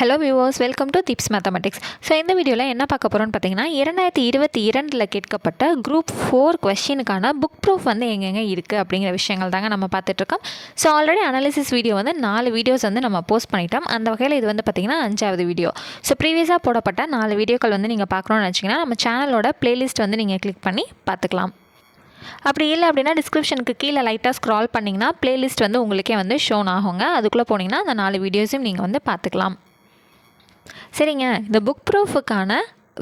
Hello viewers, welcome to tips mathematics. So இந்த வீடியோவில் என்ன பார்க்க போகிறோன்னு பார்த்தீங்கன்னா 2022 கேட்கப்பட்ட குரூப் 4 கொஸ்டினுக்கான புக் ப்ரூஃப் வந்து எங்கெங்கே இருக்குது அப்படிங்கிற விஷயங்கள் தாங்க நம்ம பார்த்துட்ருக்கோம். ஸோ ஆல்ரெடி அனாலிசிஸ் வீடியோ வந்து 4 வீடியோஸ் வந்து நம்ம போஸ்ட் பண்ணிட்டோம். அந்த வகையில் இது வந்து பார்த்திங்கன்னா 5வது வீடியோ. ஸோ ப்ரீவியஸாக போடப்பட்ட 4 வீடியோக்கள் வந்து நீங்கள் பார்க்கணுன்னு நினச்சிங்கன்னா நம்ம சேனலோட பிளேலிஸ்ட் வந்து நீங்கள் கிளிக் பண்ணி பார்த்துக்கலாம். அப்படி இல்லை அப்படின்னா டிஸ்கிரிப்ஷனுக்கு கீழே லைட்டாக ஸ்க்ரால் பண்ணிங்கன்னா பிளேலிஸ்ட் வந்து உங்களுக்கே வந்து ஷோன் ஆகுங்க. அதுக்குள்ளே போனீங்கன்னா அந்த 4 வீடியோஸையும் நீங்கள் வந்து பார்த்துக்கலாம். சரிங்க, இந்த புக் ப்ரூஃபுக்கான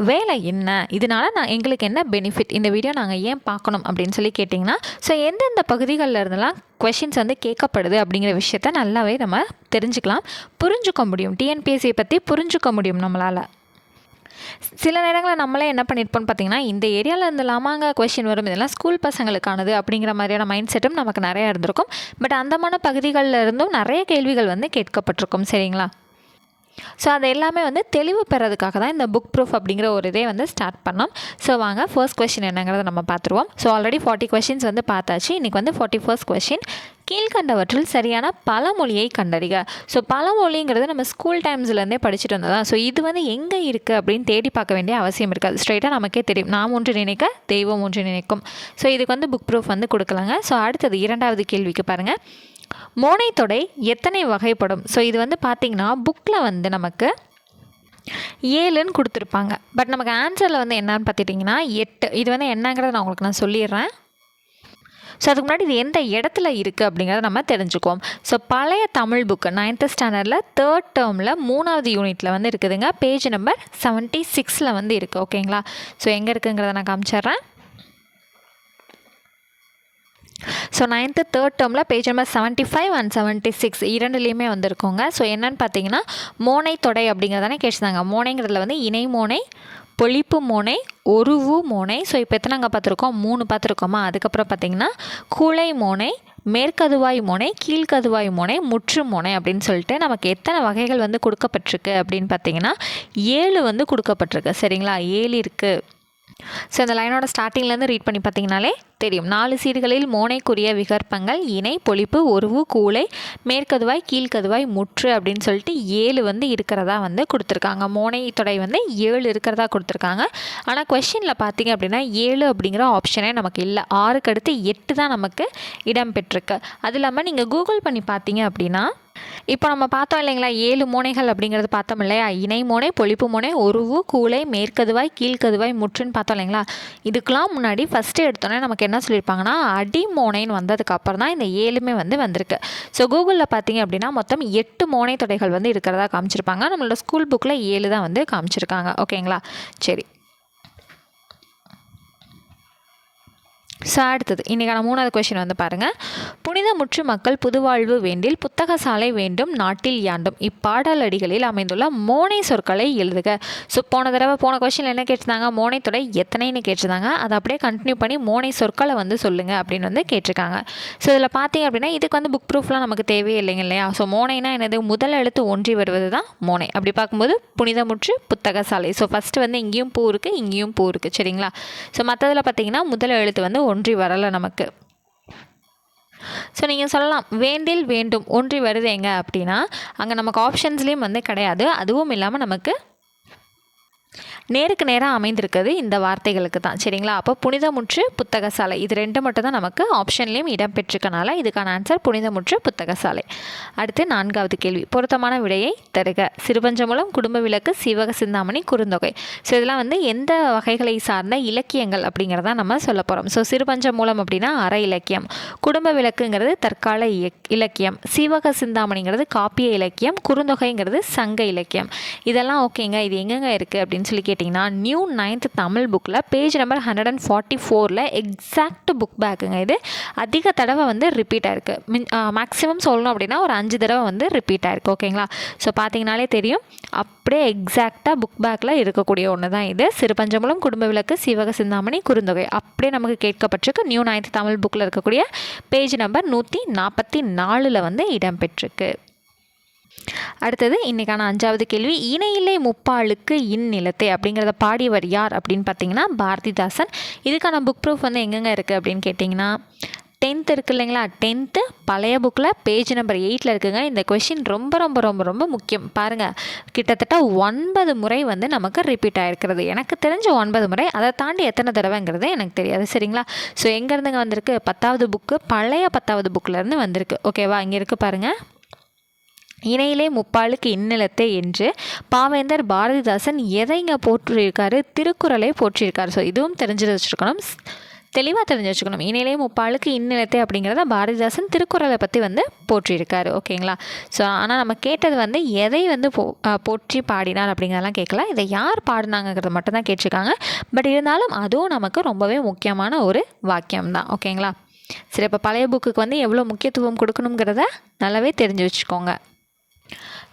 வேலை என்ன, இதனால் எங்களுக்கு என்ன பெனிஃபிட், இந்த வீடியோ நாங்கள் ஏன் பார்க்கணும் அப்படின்னு சொல்லி கேட்டிங்கன்னா, ஸோ எந்தெந்த பகுதிகளில் இருந்தெல்லாம் கொஷின்ஸ் வந்து கேட்கப்படுது அப்படிங்கிற விஷயத்த நல்லாவே நம்ம தெரிஞ்சுக்கலாம், புரிஞ்சுக்க முடியும். டிஎன்பிஎஸ்சியை பற்றி புரிஞ்சுக்க முடியும் நம்மளால். சில நேரங்களில் நம்மளே என்ன பண்ணியிருப்போம்னு பார்த்தீங்கன்னா, இந்த ஏரியாவில் இருந்தலாமாங்க கொஷின் வரும், இதெல்லாம் ஸ்கூல் பசங்களுக்கானது அப்படிங்கிற மாதிரியான மைண்ட் செட்டும் நமக்கு நிறையா இருந்திருக்கும். பட் அந்தமான பகுதிகளில் இருந்தும் நிறைய கேள்விகள் வந்து கேட்கப்பட்டிருக்கும். சரிங்களா? ஸோ அது எல்லாமே வந்து தெளிவு பெறதுக்காக தான் இந்த புக் ப்ரூஃப் அப்படிங்கிற ஒரு இதே வந்து ஸ்டார்ட் பண்ணோம். ஸோ வாங்க ஃபர்ஸ்ட் கொஸ்டின் என்னங்கிறத நம்ம பார்த்துருவோம். ஸோ ஆல்ரெடி 40 கொஸ்டின்ஸ் வந்து பார்த்தாச்சு. இன்றைக்கி வந்து 41st கொஸ்டின். கீழ்கண்டவற்றில் சரியான பழமொழியை கண்டறிக. ஸோ பழமொழிங்கிறது நம்ம ஸ்கூல் டைம்ஸ்லேருந்தே படிச்சுட்டு வந்ததா. ஸோ இது வந்து எங்கே இருக்குது அப்படின்னு தேடி பார்க்க வேண்டிய அவசியம் இருக்காது. ஸ்ட்ரெயிட்டாக நமக்கே தெரியும், நாம் ஒன்று நினைக்க தெய்வம் ஒன்று நினைக்கும். ஸோ இதுக்கு வந்து புக் ப்ரூஃப் வந்து கொடுக்கலாங்க. ஸோ அடுத்தது 2வது கேள்விக்கு பாருங்கள், மோனைத்தொடை எத்தனை வகைப்படும். ஸோ இது வந்து பார்த்திங்கன்னா புக்கில் வந்து நமக்கு 7ன்னு கொடுத்துருப்பாங்க. பட் நமக்கு ஆன்சரில் வந்து என்னன்னு பார்த்துட்டிங்கன்னா 8. இது வந்து என்னங்கிறத நான் உங்களுக்கு சொல்லிடுறேன். ஸோ அதுக்கு முன்னாடி இது எந்த இடத்துல இருக்குது அப்படிங்கிறத நம்ம தெரிஞ்சுக்குவோம். ஸோ பழைய தமிழ் புக்கு 9th ஸ்டாண்டர்டில் 3rd டேர்மில் 3வது யூனிட்டில் வந்து இருக்குதுங்க. பேஜ் நம்பர் 76 வந்து இருக்குது. ஓகேங்களா? ஸோ எங்கே இருக்குங்கிறத நான் காமிச்சிட்றேன். ஸோ 9th 3rd டேர்மில் பேஜ் நம்பர் 75 and 76 இரண்டுலேயுமே வந்துருக்கோங்க. ஸோ என்னென்னு பார்த்தீங்கன்னா மோனை தொடை அப்படிங்கிறதானே கேட்டுருந்தாங்க. மோனைங்கிறதுல வந்து இணை மோனை, பொழிப்பு மோனை, ஒருவு மோனை. ஸோ இப்போ எத்தனைங்க பார்த்துருக்கோம்? 3 பார்த்துருக்கோமா. அதுக்கப்புறம் பார்த்திங்கன்னா கூளை மோனை, மேற்கதுவாய் மோனை, கீழ்கதுவாய் மோனை, முற்று மோனை அப்படின்னு சொல்லிட்டு நமக்கு எத்தனை வகைகள் வந்து கொடுக்கப்பட்டிருக்கு அப்படின்னு பார்த்தீங்கன்னா 7 வந்து கொடுக்கப்பட்டிருக்கு. சரிங்களா? 7 இருக்குது. ஸோ இந்த லைனோட ஸ்டார்டிங்லேருந்து ரீட் பண்ணி பார்த்தீங்கனாலே தெரியும். 4 சீர்களில் மோனைக்குரிய விகற்பங்கள் இணை, பொழிப்பு, ஒருவு, கூளை, மேற்கதுவாய், கீழ்கதுவாய், முற்று அப்படின்னு சொல்லிட்டு 7 வந்து இருக்கிறதா வந்து கொடுத்துருக்காங்க. மோனை தொடை வந்து 7 இருக்கிறதா கொடுத்துருக்காங்க. ஆனால் கொஷினில் பார்த்தீங்க அப்படின்னா 7 அப்படிங்கிற ஆப்ஷனே நமக்கு இல்லை. 6க்கு அடுத்து 8 தான் நமக்கு இடம் பெற்றிருக்கு. அது இல்லாமல் நீங்கள் கூகுள் பண்ணி பார்த்தீங்க அப்படின்னா இப்போ நம்ம பார்த்தோம் இல்லைங்களா, 7 மோனைகள் அப்படிங்கிறது பார்த்தோம் இல்லையா. இணை மோனை, பொழிப்பு மோனை, ஒருவு, கூளை, மேற்கதுவாய், கீழ்கதுவாய், முற்றுன்னு பார்த்தோம் இல்லைங்களா. இதுக்கெலாம் முன்னாடி ஃபஸ்ட்டு எடுத்தோன்னே நமக்கு என்ன சொல்லியிருப்பாங்கன்னா அடி மோனைன்னு வந்ததுக்கு அப்புறம் தான் இந்த 7மே வந்து வந்திருக்கு. ஸோ கூகுளில் பார்த்தீங்க அப்படின்னா மொத்தம் 8 மோனை தொடைகள் வந்து இருக்கிறதா காமிச்சிருப்பாங்க. நம்மளோட ஸ்கூல் புக்கில் 7 தான் வந்து காமிச்சிருக்காங்க. ஓகேங்களா? சரி. ஸோ அடுத்தது இன்றைக்கான 3வது கொஸ்டின் வந்து பாருங்கள், புனித முற்று மக்கள் புதுவாழ்வு வேண்டில் புத்தக சாலை வேண்டும் நாட்டில் யாண்டும் இப்பாடலடிகளில் அமைந்துள்ள மோனை சொற்களை எழுதுக. ஸோ போன கொஸ்டினில் என்ன கேட்டிருந்தாங்க? மோனை தொடை எத்தனைன்னு கேட்டிருந்தாங்க. அதை அப்படியே கண்டினியூ பண்ணி மோனை சொற்களை வந்து சொல்லுங்கள் அப்படின்னு வந்து கேட்டிருக்காங்க. ஸோ இதில் பார்த்தீங்க அப்படின்னா இதுக்கு வந்து புக் ப்ரூஃப்லாம் நமக்கு தேவையே இல்லைங்க இல்லையா. ஸோ மோனைனா என்னது? முதல் எழுத்து ஒன்றி வருவது தான் மோனை. அப்படி பார்க்கும்போது புனித முற்று புத்தக சாலை. ஸோ ஃபஸ்ட்டு வந்து இங்கேயும் பூ இருக்குது, இங்கேயும் பூ இருக்குது. சரிங்களா? ஸோ மற்றதில் பார்த்தீங்கன்னா முதல் எழுத்து வந்து ஒன்றி வரலை நமக்கு. ஸோ நீங்கள் சொல்லலாம் வேண்டில் வேண்டும் ஒன்றி வருது எங்க அப்படின்னா அங்கே நமக்கு ஆப்ஷன்ஸ்லேயும் வந்து கிடையாது. அதுவும் இல்லாமல் நமக்கு நேருக்கு நேராக அமைந்திருக்கிறது இந்த வார்த்தைகளுக்கு தான். சரிங்களா? அப்போ புனிதமுற்று புத்தக சாலை இது 2 மட்டும் தான் நமக்கு ஆப்ஷன்லேயும் இடம் பெற்றிருக்கனால இதுக்கான ஆன்சர் புனிதமுற்று புத்தக சாலை. அடுத்து 4வது கேள்வி, பொருத்தமான விடையை தருக. சிறுபஞ்சமூலம், குடும்ப விளக்கு, சீவக சிந்தாமணி, குறுந்தொகை. ஸோ இதெல்லாம் வந்து எந்த வகைகளை சார்ந்த இலக்கியங்கள் அப்படிங்கிறத நம்ம சொல்ல போகிறோம். ஸோ சிறுபஞ்சமூலம் அப்படின்னா அற இலக்கியம், குடும்ப விளக்குங்கிறது தற்கால இலக்கியம், சீவக சிந்தாமணிங்கிறது காப்பிய இலக்கியம், குறுந்தொகைங்கிறது சங்க இலக்கியம். இதெல்லாம் ஓகேங்க. இது எங்கெங்கே இருக்குது அப்படின்னு சொல்லி கேட்டிங்கன்னா நியூ 9th தமிழ் புக்கில் பேஜ் நம்பர் 144 எக்ஸாக்ட் புக் பேக்குங்க. இது அதிக தடவை வந்து ரிப்பீட் ஆயிருக்கு. மேக்ஸிமம் சொல்லணும் அப்படின்னா ஒரு 5 தடவை வந்து ரிப்பீட் ஆயிருக்கு. ஓகேங்களா? ஸோ பார்த்தீங்கனாலே தெரியும், அப்படியே எக்ஸாக்டாக புக் பேக்கில் இருக்கக்கூடிய ஒன்று தான் இது. சிறுபஞ்சமூலம், குடும்ப விளக்கு, சீவக சிந்தாமணி, குறுந்தொகை அப்படியே நமக்கு கேட்கப்பட்டிருக்கு. நியூ 9th தமிழ் புக்கில் இருக்கக்கூடிய பேஜ் நம்பர் 144 வந்து இடம்பெற்றிருக்கு. அடுத்தது இன்றைக்கான 5வது கேள்வி, இணையில்லை முப்பாளுக்கு இந்நிலத்தை அப்படிங்கிறத பாடியவர் யார் அப்படின்னு பார்த்தீங்கன்னா பாரதிதாசன். இதுக்கான புக் ப்ரூஃப் வந்து எங்கெங்கே இருக்குது அப்படின்னு கேட்டிங்கன்னா 10th இருக்குது இல்லைங்களா, 10th பழைய புக்கில் பேஜ் நம்பர் 8 இருக்குங்க. இந்த கொஷின் ரொம்ப ரொம்ப ரொம்ப ரொம்ப முக்கியம். பாருங்கள், கிட்டத்தட்ட 9 முறை வந்து நமக்கு ரிப்பீட் ஆகிருக்கிறது. எனக்கு தெரிஞ்ச 9 முறை, அதை தாண்டி எத்தனை தடவைங்கிறது எனக்கு தெரியாது. சரிங்களா? ஸோ எங்கேருந்துங்க வந்திருக்கு? 10வது புக்கு, பழைய 10வது புக்கிலேருந்து வந்திருக்கு. ஓகேவா? இங்கே இருக்குது பாருங்கள். இணையிலே முப்பாலுக்கு இன்னிலத்தை என்று பாவேந்தர் பாரதிதாசன் எதைங்க போற்றியிருக்காரு? திருக்குறளை போற்றியிருக்காரு. ஸோ இதுவும் தெரிஞ்சு வச்சுருக்கணும், தெளிவாக தெரிஞ்சு வச்சுக்கணும். இணையிலே முப்பாலுக்கு இன்னிலத்தை அப்படிங்கிறத பாரதிதாசன் திருக்குறளை பற்றி வந்து போற்றியிருக்காரு. ஓகேங்களா? ஸோ ஆனால் நம்ம கேட்டது வந்து எதை வந்து போற்றி பாடினார் அப்படிங்கிறதெல்லாம் கேட்கல, இதை யார் பாடினாங்கிறத மட்டும்தான் கேட்டிருக்காங்க. பட் இருந்தாலும் அதுவும் நமக்கு ரொம்பவே முக்கியமான ஒரு வாக்கியம் தான். ஓகேங்களா? சரி, இப்போ பழைய புக்குக்கு வந்து எவ்வளோ முக்கியத்துவம் கொடுக்கணுங்கிறத நல்லாவே தெரிஞ்சு வச்சுக்கோங்க.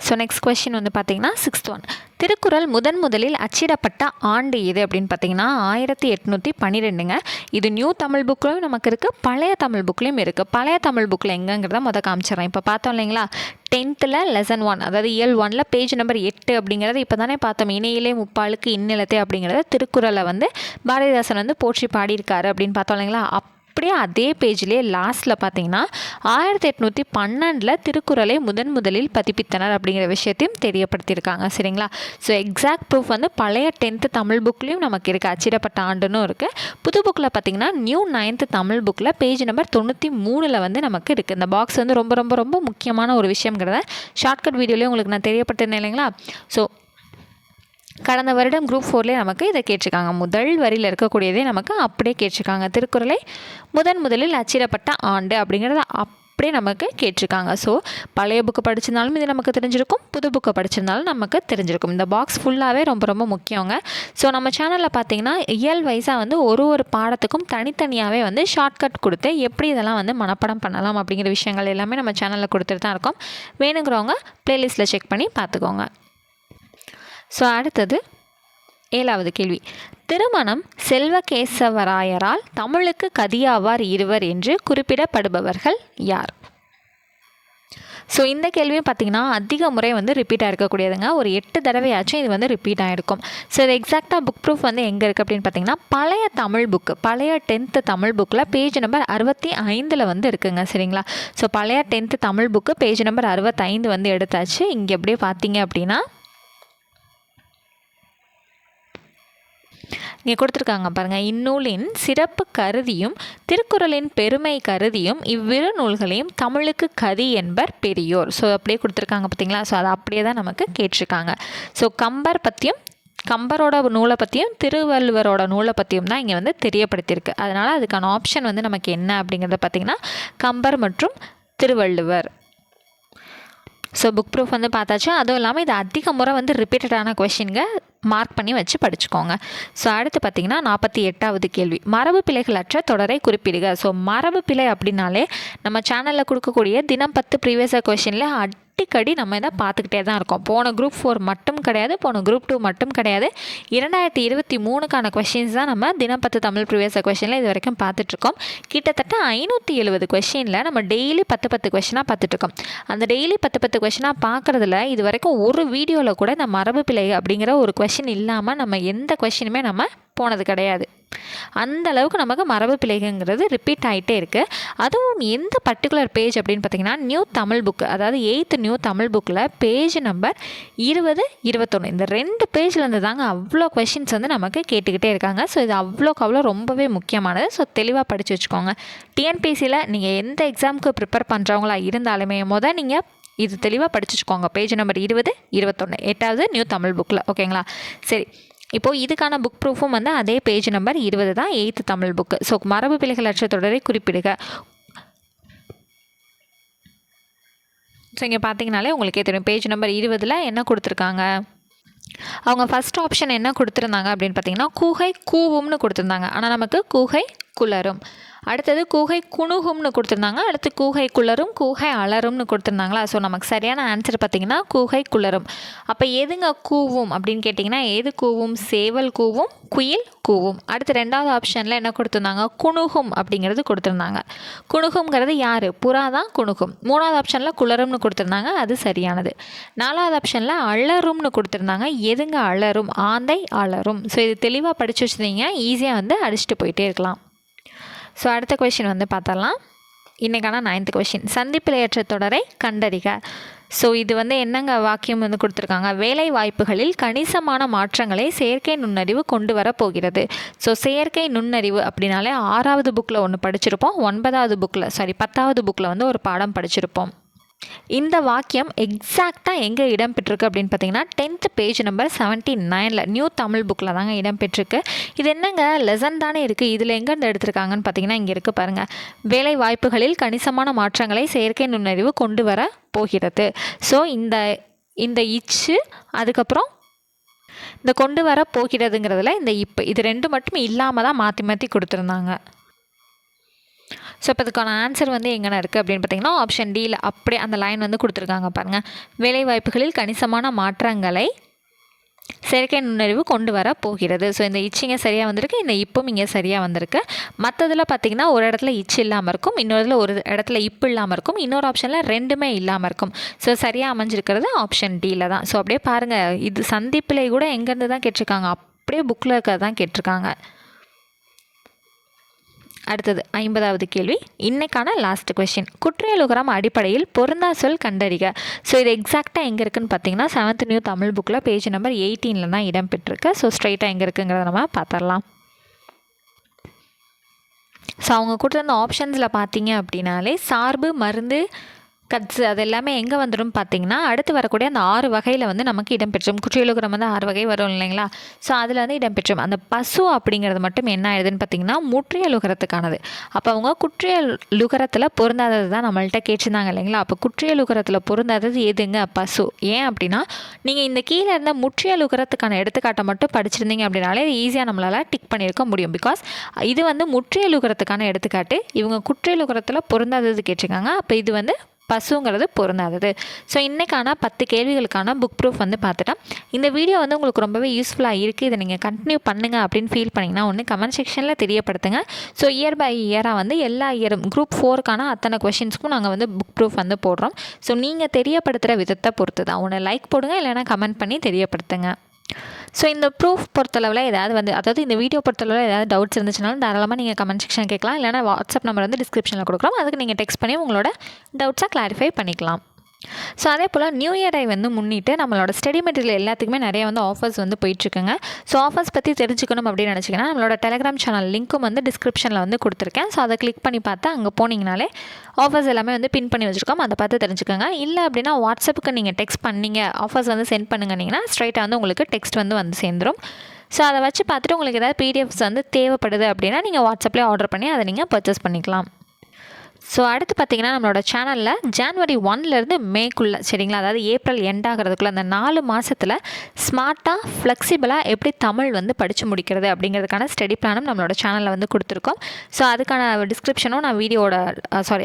ஸோ நெக்ஸ்ட் கொஸ்டின் வந்து பார்த்திங்கன்னா 6th ஒன். திருக்குறள் முதலில் அச்சிடப்பட்ட ஆண்டு எது அப்படின்னு பார்த்தீங்கன்னா 1812ங்க. இது நியூ தமிழ் புக்லையும் நமக்கு இருக்குது, பழைய தமிழ் புக்லேயும் இருக்குது. பழைய தமிழ் புக்கில் எங்கேங்கிறத காமிச்சிடறேன். இப்போ பார்த்தோம் இல்லைங்களா, 10th லெசன் 1, அதாவது இயல் 1 பேஜ் நம்பர் 8 அப்படிங்கிறது இப்போ தானே பார்த்தோம். இணையிலே முப்பாலுக்கு இன்னிலத்தை அப்படிங்கிறத திருக்குறளை வந்து பாரதிதாசன் வந்து போற்றி பாடியிருக்காரு அப்படின்னு பார்த்தோம் இல்லைங்களா. அப்படியே அதே பேஜ்லேயே லாஸ்ட்டில் பார்த்தீங்கன்னா 1812 திருக்குறளை முதலில் பதிப்பித்தனர் அப்படிங்கிற விஷயத்தையும் தெரியப்படுத்தியிருக்காங்க. சரிங்களா? ஸோ எக்ஸாக்ட் ப்ரூஃப் வந்து பழைய 10th தமிழ் புக்லேயும் நமக்கு இருக்குது, அச்சிடப்பட்ட ஆண்டுன்னு இருக்குது. புது புக்கில் பார்த்தீங்கன்னா நியூ 9th தமிழ் புக்கில் பேஜ் நம்பர் 93 வந்து நமக்கு இருக்குது. இந்த பாக்ஸ் வந்து ரொம்ப ரொம்ப ரொம்ப முக்கியமான ஒரு விஷயங்கிறத ஷார்ட்கட் வீடியோலேயே உங்களுக்கு நான் தெரியப்படுத்தினேன் இல்லைங்களா. ஸோ கடந்த வருடம் குரூப் 4லேயே நமக்கு இதை கேட்டிருக்காங்க. முதல் வரியில் இருக்கக்கூடியதே நமக்கு அப்படியே கேட்டிருக்காங்க. திருக்குறளை முதலில் அச்சிடப்பட்ட ஆண்டு அப்படிங்கிறத அப்படியே நமக்கு கேட்டிருக்காங்க. ஸோ பழைய புக்கு படிச்சிருந்தாலும் இது நமக்கு தெரிஞ்சிருக்கும், புது புக்கை படிச்சிருந்தாலும் நமக்கு தெரிஞ்சிருக்கும். இந்த பாக்ஸ் ஃபுல்லாகவே ரொம்ப ரொம்ப முக்கியங்க. ஸோ நம்ம சேனலில் பார்த்தீங்கன்னா இயல் வைஸாக வந்து ஒரு பாடத்துக்கும் தனித்தனியாகவே வந்து ஷார்ட்கட் கொடுத்து எப்படி இதெல்லாம் வந்து மனப்பாடம் பண்ணலாம் அப்படிங்கிற விஷயங்கள் எல்லாமே நம்ம சேனலில் கொடுத்துட்டு தான் இருக்கோம். வேணுங்கிறவங்க ப்ளேலிஸ்ட்டில் செக் பண்ணி பார்த்துக்கோங்க. ஸோ அடுத்தது 7வது கேள்வி. திருமணம் செல்வகேசவராயரால் தமிழுக்கு கதியாவார் இருவர் என்று குறிப்பிடப்படுபவர்கள் யார்? ஸோ இந்த கேள்வியும் பார்த்திங்கன்னா அதிக முறை வந்து ரிப்பீட் ஆகிருக்கக்கூடியதுங்க. ஒரு 8 தடவையாச்சும் இது வந்து ரிப்பீட் ஆகிருக்கும். ஸோ இது எக்ஸாக்டாக புக் ப்ரூஃப் வந்து எங்கே இருக்குது அப்படின்னு பார்த்திங்கன்னா பழைய தமிழ் புக்கு, பழைய 10th தமிழ் புக்கில் பேஜ் நம்பர் 65 வந்து இருக்குங்க. சரிங்களா? ஸோ பழைய 10th Tamil book page number 65 வந்து எடுத்தாச்சு. இங்கே எப்படியே பார்த்தீங்க அப்படின்னா இங்கே கொடுத்துருக்காங்க பாருங்கள். இந்நூலின் சிறப்பு கருதியும் திருக்குறளின் பெருமை கருதியும் இவ்விரு நூல்களையும் தமிழுக்கு கதி என்பர் பெரியோர். ஸோ அப்படியே கொடுத்துருக்காங்க பார்த்தீங்களா. ஸோ அதை அப்படியே தான் நமக்கு கேட்டிருக்காங்க. ஸோ கம்பர் பற்றியும், கம்பரோட நூலை பற்றியும், திருவள்ளுவரோட நூலை பற்றியும் தான் இங்கே வந்து தெரியப்படுத்தியிருக்கு. அதனால் அதுக்கான ஆப்ஷன் வந்து நமக்கு என்ன அப்படிங்கிறத பார்த்திங்கன்னா கம்பர் மற்றும் திருவள்ளுவர். ஸோ புக் ப்ரூஃப் வந்து பார்த்தாச்சு. அதுவும் இல்லாமல் இது அதிக முறை வந்து ரிப்பீட்டடான கொஷின்க மார்க் பண்ணி வச்சு படிச்சுக்கோங்க. ஸோ அடுத்து பார்த்திங்கன்னா 48வது கேள்வி. மரபு பிழைகளற்ற தொடரை குறிப்பிடுக. ஸோ மரபு பிழை அப்படின்னாலே நம்ம சேனலில் கொடுக்கக்கூடிய தினம் 10 ப்ரீவியஸ் கொஷினில் அடிக்கடி நம்ம இதை பார்த்துக்கிட்டே தான் இருக்கோம். போன குரூப் 4 மட்டும் கிடையாது, போன குரூப் 2 மட்டும் கிடையாது, 2023க்கான கொஷின்ஸ் தான் நம்ம தினம் 10 தமிழ் ப்ரீவியஸ் கொஷினில் இது வரைக்கும் பார்த்துட்ருக்கோம். கிட்டத்தட்ட 570 கொஷினில் நம்ம டெய்லி 10 கொஷினாக பார்த்துட்ருக்கோம். அந்த டெய்லி 10 கொஷினாக பார்க்குறதுல இது வரைக்கும் ஒரு வீடியோவில் கூட இந்த மரபு பிழை அப்படிங்கிற ஒரு கொஷின் இல்லாமல் நம்ம எந்த கொஷினுமே நம்ம போனது கிடையாது. அந்த அளவுக்கு நமக்கு மரபு பிழைங்கிறது ரிப்பீட் ஆகிட்டே இருக்குது. அதுவும் எந்த பர்டிகுலர் பேஜ் அப்படின்னு பார்த்திங்கன்னா நியூ தமிழ் புக்கு, அதாவது 8th நியூ தமிழ் புக்கில் பேஜ் நம்பர் 20, 21 இந்த 2 பேஜ்லேருந்து தாங்க அவ்வளோ கொஷின்ஸ் வந்து நமக்கு கேட்டுக்கிட்டே இருக்காங்க. ஸோ இது அவ்வளோ ரொம்பவே முக்கியமானது. ஸோ தெளிவாக படித்து வச்சுக்கோங்க. டிஎன்பிசியில் நீங்கள் எந்த எக்ஸாமுக்கு ப்ரிப்பேர் பண்ணுறவங்களா இருந்தாலுமே நீங்கள் இது தெளிவாக படித்து வச்சுக்கோங்க. பேஜ் நம்பர் 20, 21 8வது நியூ தமிழ் புக்கில். ஓகேங்களா? சரி, இப்போது இதுக்கான புக் ப்ரூஃபும் வந்து அதே பேஜ் நம்பர் 20 தான் 8th தமிழ் புக்கு. ஸோ மரபு பிழைகளற்ற தொடரை குறிப்பிடுக. ஸோ இங்கே பார்த்தீங்கனாலே உங்களுக்கே தெரியும் பேஜ் நம்பர் 20ல் என்ன கொடுத்துருக்காங்க. அவங்க ஃபஸ்ட் ஆப்ஷன் என்ன கொடுத்துருந்தாங்க அப்படின்னு பார்த்தீங்கன்னா கூகை கூவும்னு கொடுத்துருந்தாங்க. ஆனால் நமக்கு கூகை குளரும். அடுத்தது கூகை குணுகும்னு கொடுத்துருந்தாங்க. அடுத்து கூகை குளரும், கூகை அலரும்னு கொடுத்துருந்தாங்களா. ஸோ நமக்கு சரியான ஆன்சர் பார்த்திங்கன்னா கூகை குளரும். அப்போ எதுங்க கூவும் அப்படின்னு கேட்டிங்கன்னா எது கூவும்? சேவல் கூவும், குயில் கூவும். அடுத்து 2வது ஆப்ஷனில் என்ன கொடுத்துருந்தாங்க? குணுகும் அப்படிங்கிறது கொடுத்துருந்தாங்க. குணுகும்ங்கிறது யார்? புறா தான் குணுகும். 3வது ஆப்ஷனில் குளரும்னு கொடுத்துருந்தாங்க, அது சரியானது. 4வது ஆப்ஷனில் அலரும்னு கொடுத்துருந்தாங்க. எதுங்க அலரும்? ஆந்தை அலரும். ஸோ இது தெளிவாக படித்து வச்சுருந்தீங்க ஈஸியாக வந்து அடிச்சுட்டு போயிட்டே இருக்கலாம். ஸோ அடுத்த கொஷின் வந்து பார்த்தரலாம். இன்றைக்கான 9th கொஷின், சந்திப்பிழையற்ற தொடரை கண்டறிக. ஸோ இது வந்து என்னங்க வாக்கியம் வந்து கொடுத்துருக்காங்க, வேலை வாய்ப்புகளில் கணிசமான மாற்றங்களை செயற்கை நுண்ணறிவு கொண்டு வர போகிறது. ஸோ செயற்கை நுண்ணறிவு அப்படின்னாலே 6வது புக்கில் ஒன்று படிச்சிருப்போம், 10வது புக்கில் வந்து ஒரு பாடம் படிச்சிருப்போம். இந்த வாக்கியம் எக்ஸாக்டாக எங்கே இடம்பெற்றிருக்கு அப்படின்னு பார்த்தீங்கன்னா 10th page number 79 new Tamil புக்கில் தாங்க இடம்பெற்றிருக்கு. இது என்னங்க லெசன் தானே இருக்குது, இதில் எங்கேருந்து எடுத்திருக்காங்கன்னு பார்த்தீங்கன்னா இங்கே இருக்குது பாருங்கள், வேலை வாய்ப்புகளில் கணிசமான மாற்றங்களை செயற்கை நுண்ணறிவு கொண்டு வர போகிறது. ஸோ இந்த இச்சு அதுக்கப்புறம் இந்த கொண்டு வர போகிறதுங்கிறதுல இந்த இப்போ இது ரெண்டு மட்டும் இல்லாமல் தான் மாற்றி மாற்றி கொடுத்துருந்தாங்க. ஸோ இப்போ இதுக்கான ஆன்சர் வந்து எங்கே இருக்குது அப்படின்னு பார்த்தீங்கன்னா ஆப்ஷன் டியில் அப்படியே அந்த லைன் வந்து கொடுத்துருக்காங்க பாருங்கள், வேலைவாய்ப்புகளில் கணிசமான மாற்றங்களை செயற்கை நுண்ணறிவு கொண்டு வர போகிறது. ஸோ இந்த இச்சிங்க சரியாக வந்திருக்கு, இந்த இப்பும் இங்கே சரியாக வந்திருக்கு. மற்றதில் பார்த்திங்கன்னா ஒரு இடத்துல இச்சு இல்லாமல் இருக்கும், இன்னொரு ஒரு இடத்துல இப்பு இல்லாமல் இருக்கும், இன்னொரு ஆப்ஷனில் ரெண்டுமே இல்லாமல் இருக்கும். ஸோ சரியாக அமைஞ்சிருக்கிறது ஆப்ஷன் டியில் தான். ஸோ அப்படியே பாருங்கள், இது சந்திப்பிலை கூட எங்கேருந்து தான் கேட்டிருக்காங்க, அப்படியே புக்கில் இருக்கிறது தான் கேட்டிருக்காங்க. அடுத்தது 50வது கேள்வி, இன்னைக்கான லாஸ்ட் கொஷின், குற்றியலுகரம் அடிப்படையில் பொருந்தா சொல் கண்டறிக. ஸோ இது எக்ஸாக்டாக எங்கே இருக்குதுன்னு பார்த்தீங்கன்னா 7th நியூ தமிழ் புக்கில் பேஜ் நம்பர் 18 தான் இடம்பெற்றிருக்கு. ஸோ ஸ்ட்ரைட்டாக எங்கே இருக்குங்கிறத நம்ம பார்த்துடலாம். ஸோ அவங்க கொடுத்துருந்த ஆப்ஷன்ஸில் பார்த்தீங்க அப்படின்னாலே சார்பு, மருந்து, கட்ஸு அது எல்லாமே எங்கே வந்துடும் பார்த்தீங்கன்னா அடுத்து வரக்கூடிய அந்த 6 வகையில் வந்து நமக்கு இடம்பெற்றும். குற்றியலுகரம் வந்து 6 வகை வரும் இல்லைங்களா, ஸோ அதில் வந்து இடம்பெற்றும். அந்த பசு அப்படிங்கிறது மட்டும் என்ன ஆயிடுதுன்னு பார்த்தீங்கன்னா முற்றியலுகரத்துக்கானது. அப்போ அவங்க குற்றியலுகரத்தில் பொருந்தாதது தான் நம்மள்கிட்ட கேட்டிருந்தாங்க இல்லைங்களா. அப்போ குற்றியலுகரத்தில் பொருந்தாதது எதுங்க, பசு. ஏன் அப்படின்னா நீங்கள் இந்த கீழே இருந்த முற்றியலுகரத்துக்கான எடுத்துக்காட்டை மட்டும் படிச்சிருந்தீங்க அப்படின்னாலே ஈஸியாக நம்மளால் டிக் பண்ணியிருக்க முடியும். பிகாஸ் இது வந்து முற்றியலுகரத்துக்கான எடுத்துக்காட்டு, இவங்க குற்றியலுகரத்தில் பொருந்தாதது கேட்டிருக்காங்க. அப்போ இது வந்து பசுங்கிறது பொருந்தாதது. ஸோ இன்றைக்கான 10 கேள்விகளுக்கான புக் ப்ரூஃப் வந்து பார்த்துட்டேன். இந்த வீடியோ வந்து உங்களுக்கு ரொம்பவே யூஸ்ஃபுல்லாக இருக்குது, இதை நீங்கள் கண்டினியூ பண்ணுங்கள் அப்படின்னு ஃபீல் பண்ணிங்கன்னா ஒன்று கமெண்ட் செக்ஷனில் தெரியப்படுத்துங்க. ஸோ இயர் பை இயராக வந்து எல்லா இயரும் குரூப் 4க்கான அத்தனை கொஷின்ஸ்க்கும் நாங்கள் வந்து புக் ப்ரூஃப் வந்து போடுறோம். ஸோ நீங்கள் தெரியப்படுத்துகிற விதத்தை பொறுத்து தான், ஒன்று லைக் போடுங்க, இல்லைனா கமெண்ட் பண்ணி தெரியப்படுத்துங்க. ஸோ இந்த ப்ரூஃப் பொறுத்தளவில் ஏதாவது வந்து அதாவது இந்த வீடியோ பொறுத்தளவில் ஏதாவது டவுட்ஸ் இருந்துச்சுனாலும் தாராளமாக நீங்கள் கமெண்ட் செக்ஷன் கேட்கலாம், இல்லைனா வாட்ஸ்அப் நம்பர் வந்து டிஸ்கிரிப்ஷனில் கொடுக்குறோம், அதுக்கு நீங்கள் டெக்ஸ்ட் பண்ணி உங்களோட டவுட்ஸை கிளாரிஃபை பண்ணிக்கலாம். ஸோ அதே போல் நியூ இயரை வந்து முன்னிட்டு நம்மளோட ஸ்டடி மெட்டீரியல் எல்லாத்துக்குமே நிறைய வந்து ஆஃபர்ஸ் வந்து போயிட்டுருக்குங்க. ஸோ ஆஃபர்ஸ் பற்றி தெரிஞ்சுக்கணும் அப்படின்னு நினச்சிங்கன்னா நம்மளோட டெலிகிராம் சேனல் லிங்க்கும் வந்து டிஸ்கிரிப்ஷனில் வந்து கொடுத்துருக்கேன். ஸோ அதை கிளிக் பண்ணி பார்த்தா அங்கே போனீங்கனாலே ஆஃபர்ஸ் எல்லாமே வந்து பின் பண்ணி வச்சுருக்கோம், அதை பார்த்து தெரிஞ்சுக்கோங்க. இல்லை அப்படின்னா வாட்ஸ்அப்புக்கு நீங்கள் டெக்ஸ்ட் பண்ணிங்க ஆஃபர்ஸ் வந்து சென்ட் பண்ணுங்கன்னா ஸ்ட்ரைட்டாக வந்து உங்களுக்கு டெக்ஸ்ட் வந்து சேர்ந்துடும். ஸோ அதை வச்சு பார்த்துட்டு உங்களுக்கு ஏதாவது பிடிஎஃப்ஸ் வந்து தேவைப்படுது அப்படின்னா நீங்கள் வாட்ஸ்அப்லேயே ஆர்டர் பண்ணி அதை நீங்கள் பர்ச்சேஸ் பண்ணிக்கலாம். ஸோ அடுத்து பார்த்திங்கன்னா நம்மளோட சேனலில் ஜான்வரி 1லேருந்து மேக்குள்ளே சரிங்களா, அதாவது ஏப்ரல் எண்ட் ஆகிறதுக்குள்ளே அந்த 4 மாதத்தில் ஸ்மார்ட்டாக ஃப்ளெக்சிபிளாக எப்படி தமிழ் வந்து படித்து முடிக்கிறது அப்படிங்கிறதுக்கான ஸ்டடி பிளானும் நம்மளோட சேனலில் வந்து கொடுத்துருக்கோம். ஸோ அதுக்கான டிஸ்கிரிப்ஷனும் நான்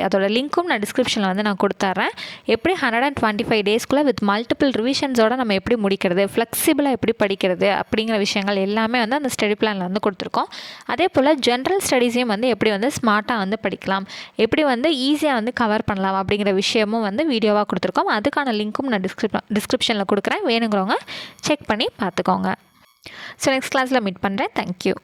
அதோட லிங்க்கும் நான் டிஸ்கிரிப்ஷனில் வந்து நான் கொடுத்துட்றேன். எப்படி 125 டேஸ்க்குள்ளே வித் மல்டிபிள் ரிவிஷன்ஸோடு நம்ம எப்படி முடிக்கிறது, ஃப்ளெக்சிபிளாக எப்படி படிக்கிறது அப்படிங்கிற விஷயங்கள் எல்லாமே வந்து அந்த ஸ்டடி பிளானில் வந்து கொடுத்துருக்கோம். அதே போல் ஜென்ரல் ஸ்டடீஸையும் வந்து எப்படி வந்து ஸ்மார்ட்டாக வந்து படிக்கலாம், எப்படி வந்து ஈஸியாக வந்து கவர் பண்ணலாம் அப்படிங்கிற விஷயமும் வந்து வீடியோவாக கொடுத்துருக்கோம். அதுக்கான லிங்க்கும் நான் டிஸ்கிரிப்ஷனில் கொடுக்குறேன், வேணுங்கிறவங்க செக் பண்ணி பார்த்துக்கோங்க. ஸோ நெக்ஸ்ட் கிளாஸில் மீட் பண்ணுறேன். தேங்க்யூ.